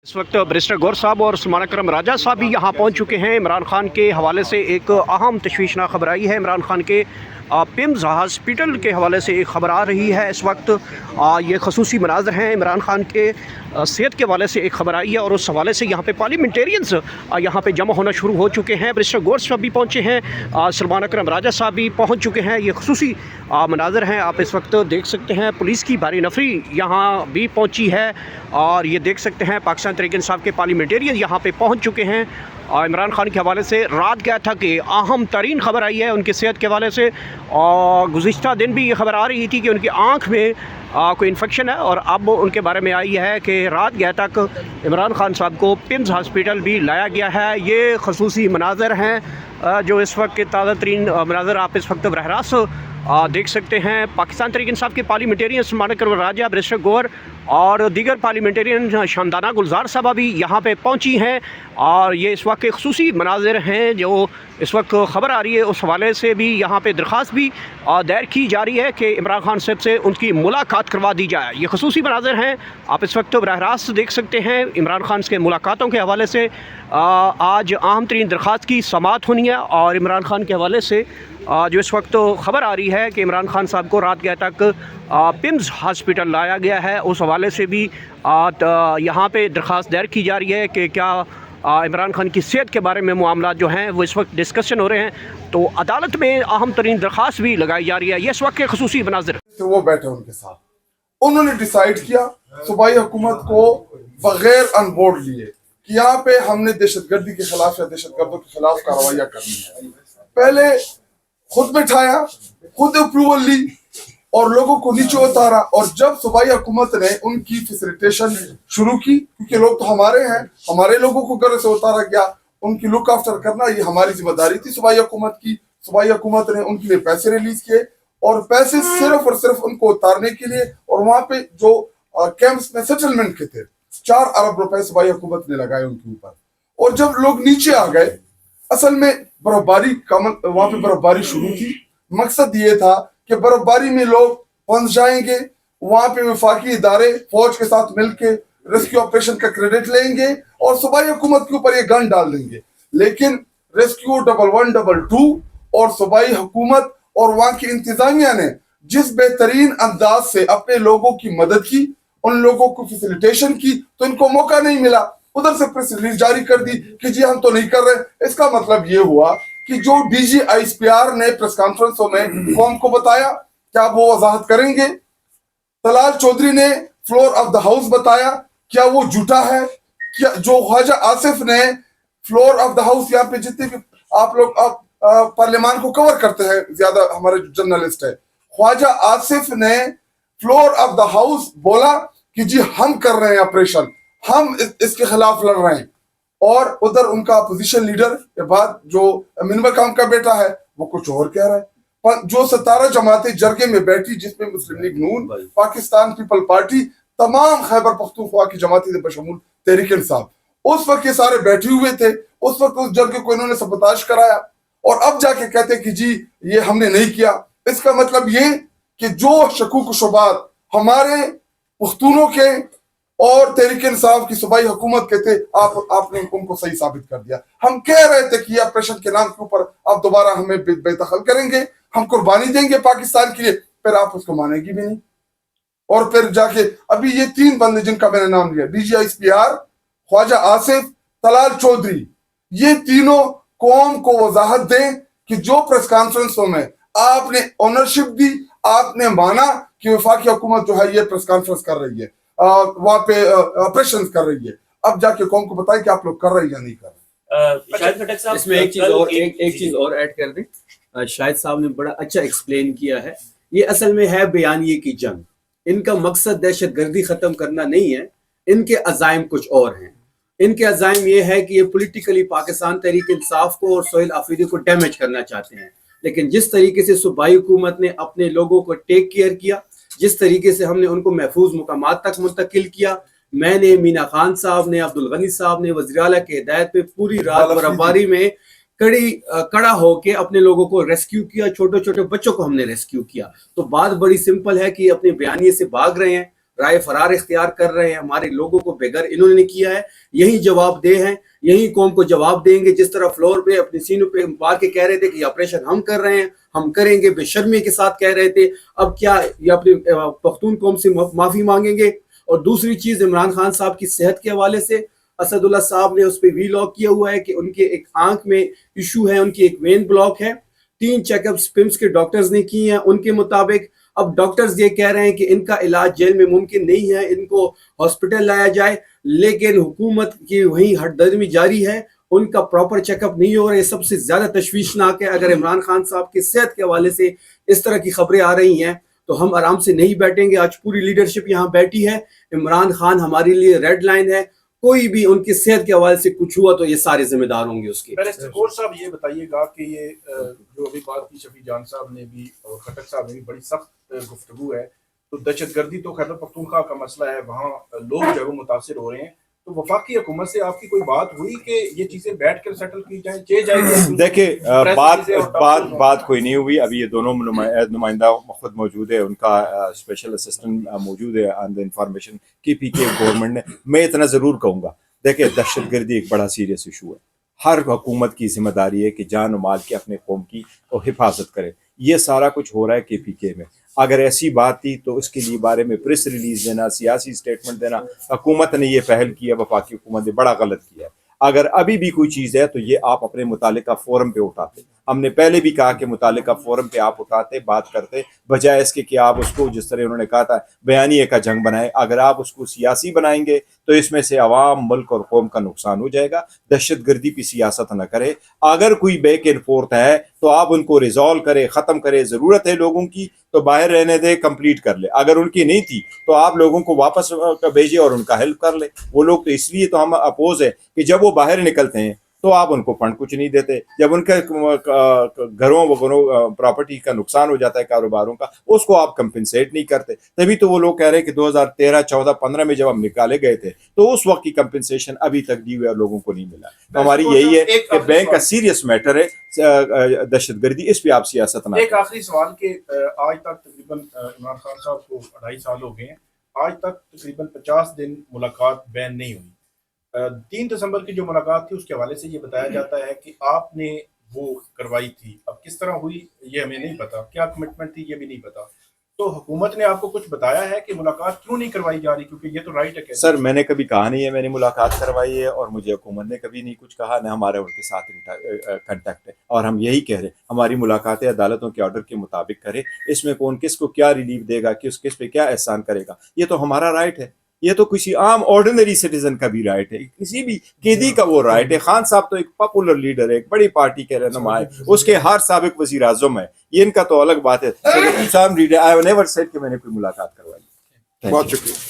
इस वक्त बैरिस्टर गौर साहब और सलमान अकरम राजा साहब भी यहाँ पहुँच चुके हैं। इमरान खान के हवाले से एक अहम तशवीशनाक खबर आई है। इमरान खान के पिम्स हॉस्पिटल के हवाले से एक ख़बर आ रही है। इस वक्त ये खसूसी मनाज़र हैं। इमरान खान के सेहत के हवाले से एक ख़बर आई है और उस हवाले से यहाँ पे पार्लियामेंटेरियंस यहाँ पे जमा होना शुरू हो चुके हैं। बैरिस्टर गौर साहब भी पहुँचे हैं, सलमान अकरम राजा साहब भी पहुँच चुके हैं। ये खसूसी मनाज़र हैं, आप इस वक्त देख सकते हैं। पुलिस की भारी नफरी यहाँ भी पहुँची है और ये देख सकते हैं पाकिस्तान तहरीक इंसाफ के पार्लियामेंटेरियन यहाँ पे पहुँच चुके हैं। इमरान खान के हवाले से रात क्या था कि अहम तरीन ख़बर आई है उनकी सेहत के हवाले से, और गुज़िश्ता दिन भी ये ख़बर आ रही थी कि उनकी आँख में कोई इन्फेक्शन है, और अब उनके बारे में आई है कि रात गया तक इमरान खान साहब को पिम्स हॉस्पिटल भी लाया गया है। ये खसूसी मनाज़र हैं जो इस वक्त के ताज़ा तरीन मनाज़र आप इस वक्त बरह रास्त देख सकते हैं। पाकिस्तान तहरीक इंसाफ के पार्लियामेंटेरियन सलमान अकरम राजा, बैरिस्टर गौर और दीगर पार्लियामेंटेरियन शामदाना गुलजार साहबा भी यहाँ पे पहुँची हैं, और ये इस वक्त के खसूसी मनाज़र हैं जो इस वक्त ख़बर आ रही है। उस हवाले से भी यहाँ पे दरख्वास्त भी दायर की जा रही है कि इमरान खान साहब से उनकी मुलाकात करवा दी जाए। ये खसूसी मनाज़र हैं, आप इस वक्त बरह रास्त देख सकते हैं। इमरान खान के मुलाकातों के हवाले से आज अहम तरीन दरख्वास्त की समाअत होनी है, और इमरान खान के हवाले से जो इस वक्त ख़बर आ रही है कि इमरान खान साहब को रात गया तक पिम्स हॉस्पिटल लाया गया है, उस हवाले से भी यहाँ पे दरख्वास्त दायर की जा रही है कि क्या इमरान खान की सेहत के बारे में मामला जो हैं वो इस वक्त डिस्कशन हो रहे हैं। तो अदालत में अहम तरीन दरख्वास्त भी लगाई जा रही है। ये इस वक्त के खसूसी मनाज़र तो वो बैठे उनके साथ, उन्होंने डिसाइड किया सूबाई हुकूमत को बगैर अनबोर्ड लिए कि यहाँ पे हमने दहशतगर्दी के खिलाफ या दहशतगर्दों के खिलाफ कार्रवाइयाँ करनी है। पहले खुद बैठाया, खुद अप्रूवल ली और लोगों को नीचे उतारा, और जब सूबाई हुकूमत ने उनकी फैसिलिटेशन शुरू की, क्योंकि लोग तो हमारे हैं, हमारे लोगों को घर से उतारा गया, उनकी लुक आफ्टर करना ये हमारी जिम्मेदारी थी सूबाई हुकूमत की। सूबाई हुकूमत ने उनके लिए पैसे रिलीज किए, और पैसे सिर्फ और सिर्फ उनको उतारने के लिए, और वहां पे जो कैंप्स में सेटलमेंट के थे 4 अरब रुपए सूबाई हुकूमत ने लगाए उनके ऊपर। और जब लोग नीचे आ गए, असल में बर्फबारी वहां पे बर्फबारी शुरू थी, मकसद ये था कि बर्फबारी में लोग फंस जाएंगे, वहां पे वफाकी इदारे फौज के साथ मिलके रेस्क्यू ऑपरेशन का क्रेडिट लेंगे और सूबाई हुकूमत के ऊपर ये गन डाल देंगे। लेकिन रेस्क्यू 1122 और सूबाई हुकूमत और वहां की इंतजामिया ने जिस बेहतरीन अंदाज से अपने लोगों की मदद की, उन लोगों को फैसिलिटेशन की, तो इनको मौका नहीं मिला। उधर से प्रेस रिलीज जारी कर दी कि जी हम तो नहीं कर रहे। इसका मतलब ये हुआ कि जो डीजी आईएसपीआर ने प्रेस कॉन्फ्रेंसों में कौम को बताया, क्या वो वजाहत करेंगे? तलाल चौधरी ने फ्लोर ऑफ द हाउस बताया, क्या वो झूठा है? क्या जो ख्वाजा आसिफ ने फ्लोर ऑफ द हाउस, यहाँ पे जितने भी आप लोग पार्लियामान को कवर करते हैं ज्यादा, हमारे जर्नलिस्ट है, ख्वाजा आसिफ ने फ्लोर ऑफ द हाउस बोला कि जी हम कर रहे हैं ऑपरेशन, हम इसके खिलाफ लड़ रहे हैं। और उधर उनका अपोजिशन लीडर के बाद जो मिनवर काम का बेटा है वो कुछ और कह रहा है। पर जो 17 जमातें जरगे में बैठी, जिसमें मुस्लिम लीग नून, पाकिस्तान पीपल पार्टी, तमाम खैबर पख्तूनख्वा की जमातें बशमूल तहरीक इंसाफ, उस वक्त ये सारे बैठे हुए थे। उस वक्त उस जरगे को इन्होंने सबताश कराया, और अब जाके कहते कि जी ये हमने नहीं किया। इसका मतलब ये कि जो शकूक शुबात हमारे पुख्तूनों के और तहरीक इंसाफ की सूबाई हुकूमत के थे, आपने उनको सही साबित कर दिया। हम कह रहे थे कि ऑपरेशन के नाम के ऊपर आप दोबारा हमें बेदखल करेंगे, हम कुर्बानी देंगे पाकिस्तान के लिए, फिर आप उसको मानेगी भी नहीं। और फिर जाके अभी ये 3 बंदे जिनका मैंने नाम लिया, डीजी आईएसपीआर, ख्वाजा आसिफ, तलाल चौधरी, ये तीनों कौम को वजाहत दें कि जो प्रेस कॉन्फ्रेंसों में आपने ओनरशिप दी, आपने माना कि वफाकी हुकूमत जो है ये प्रेस कॉन्फ्रेंस कर रही है, वहां पे ऑपरेशन कर रही है, अब जाके कौम को बताएं कि आप लोग कर रहे हैं या नहीं कर रहे। इसमें एक चीज और ऐड कर दें, शाहिद साहब ने बड़ा अच्छा एक्सप्लेन किया है। ये असल में है बयानिए की जंग। इनका मकसद दहशतगर्दी खत्म करना नहीं है, इनके अजाइम कुछ और हैं। इनके अजाइम ये है कि ये पॉलिटिकली पाकिस्तान तहरीक इंसाफ को और सोहेल आफरीदी को डैमेज करना चाहते हैं। लेकिन जिस तरीके से सूबाई हुकूमत ने अपने लोगों को टेक केयर किया, जिस तरीके से हमने उनको महफूज मुकामात तक मुंतकिल किया, मैंने, मीना खान साहब ने, अब्दुल गनी साहब ने वज़ीर आला की हिदायत पे पूरी रात बर्फबारी में कड़ा होके अपने लोगों को रेस्क्यू किया, छोटे छोटे बच्चों को हमने रेस्क्यू किया। तो बात बड़ी सिंपल है कि अपने बयानिए से भाग रहे हैं, राय फरार इख्तियार कर रहे हैं, हमारे लोगों को बेघर इन्होंने किया है, यही जवाबदेह हैं, यही कौम को जवाब देंगे। जिस तरह फ्लोर पे अपने सीनों पे मार के कह रहे थे कि ऑपरेशन हम कर रहे हैं, हम करेंगे, बेशर्मी के साथ कह रहे थे, अब क्या ये अपनी पख्तून कौम से माफी मांगेंगे। और दूसरी चीज, इमरान खान साहब की सेहत के हवाले से असदुल्ला साहब ने उस पर वीलॉग किया हुआ है कि उनके एक आंख में इशू है, उनकी एक वेन ब्लॉक है, 3 चेकअप्स पिम्स के डॉक्टर्स ने किए हैं उनके मुताबिक। अब डॉक्टर्स ये कह रहे हैं कि इनका इलाज जेल में मुमकिन नहीं है, इनको हॉस्पिटल लाया जाए, लेकिन हुकूमत की वही हटदर्मी जारी है, उनका प्रॉपर चेकअप नहीं हो रहा है। ये सबसे ज्यादा तशवीशनाक है। अगर इमरान खान साहब की सेहत के हवाले से इस तरह की खबरें आ रही हैं तो हम आराम से नहीं बैठेंगे। आज पूरी लीडरशिप यहाँ बैठी है, इमरान खान हमारे लिए रेड लाइन है, कोई भी उनकी सेहत के हवाले से कुछ हुआ तो ये सारे जिम्मेदार होंगे उसके। बैरिस्टर कौर साहब ये बताइएगा कि ये जो अभी बात की शफी जान साहब ने भी और खटक साहब ने भी, बड़ी सख्त गुफ्तगू है। तो दहशतगर्दी तो खैबर पख्तूनख्वा का मसला है, वहाँ लोग जो है वो मुतासिर हो रहे हैं। तो वफाकी हुकूमत से आपकी कोई बात हुई कि ये चीजें बैठ कर सेटल की जाए? देखिए, बात कोई नहीं हुई। अभी ये दोनों नुमाइंदा खुद मौजूद है, उनका स्पेशल असिस्टेंट मौजूद है on the information KPK government ने। मैं इतना ज़रूर कहूँगा, देखिए दहशतगर्दी एक बड़ा सीरियस इशू है। हर हुकूमत की जिम्मेदारी है कि जान और माल की अपने कौम की हिफाजत करे। ये सारा कुछ हो रहा है KPK में। अगर ऐसी बात थी तो इसके लिए बारे में प्रेस रिलीज देना, सियासी स्टेटमेंट देना, हुकूमत ने ये पहल की है, वफाकी हुकूमत ने बड़ा गलत किया है। अगर अभी भी कोई चीज़ है तो ये आप अपने मुतालिका फोरम पे उठाते। हमने पहले भी कहा कि मुतालिका फोरम पे आप उठाते, बात करते, बजाय इसके कि आप उसको जिस तरह उन्होंने कहा था बयानिए का जंग बनाए। अगर आप उसको सियासी बनाएंगे तो इसमें से अवाम, मुल्क और कौम का नुकसान हो जाएगा। दहशतगर्दी की सियासत न करे। अगर कोई बैक एंड फोर्थ है तो आप उनको रिजॉल्व करे, ख़त्म करे। ज़रूरत है लोगों की तो बाहर रहने दे, कंप्लीट कर ले। अगर उनकी नहीं थी तो आप लोगों को वापस भेजे और उनका हेल्प कर ले। वो लोग तो इसलिए तो हम अपोज है कि जब वो बाहर निकलते हैं तो आप उनको फंड कुछ नहीं देते। जब उनके घरों वगैरह प्रॉपर्टी का नुकसान हो जाता है, कारोबारों का, उसको आप कंपनसेट नहीं करते। तभी तो वो लोग कह रहे हैं कि 2013, 14, 15 में जब हम निकाले गए थे तो उस वक्त की कंपनसेशन अभी तक दी हुई और लोगों को नहीं मिला। तो हमारी यही है कि बैंक का सीरियस मैटर है दहशतगर्दी, इस पर आप सियासत ना। एक आखिरी सवाल के आज तक तकरीबन इमरान खान साहब को 2.5 साल हो गए हैं, आज तक तकरीबन 50 दिन मुलाकात बैन नहीं हुई। 3 दिसंबर की जो मुलाकात थी उसके हवाले से ये बताया जाता है कि आपने वो करवाई थी। अब किस तरह हुई ये हमें नहीं पता, क्या कमिटमेंट थी ये भी नहीं पता। तो हुकूमत ने आपको कुछ बताया है कि मुलाकात क्यों नहीं करवाई जा रही? क्योंकि ये तो राइट है। सर, मैंने कभी कहा नहीं है मैंने मुलाकात करवाई है, और मुझे हुकूमत ने कभी नहीं कुछ कहा, न हमारे उनके साथ कंटेक्ट है। और हम यही कह रहे हैं हमारी मुलाकातें अदालतों के ऑर्डर के मुताबिक करें। इसमें कौन किसको क्या रिलीफ देगा, किस पे क्या एहसान करेगा, ये तो हमारा राइट है। ये तो किसी आम ऑर्डिनरी सिटीजन का भी राइट है, किसी भी कैदी का वो राइट है। खान साहब तो एक पॉपुलर लीडर है, एक बड़ी पार्टी के रहनुमा है, उसके हर साबिक वजीर आजम है, ये इनका तो अलग बात है। आई हैव नेवर सेड कि मैंने कोई मुलाकात करवाई। बहुत शुक्रिया।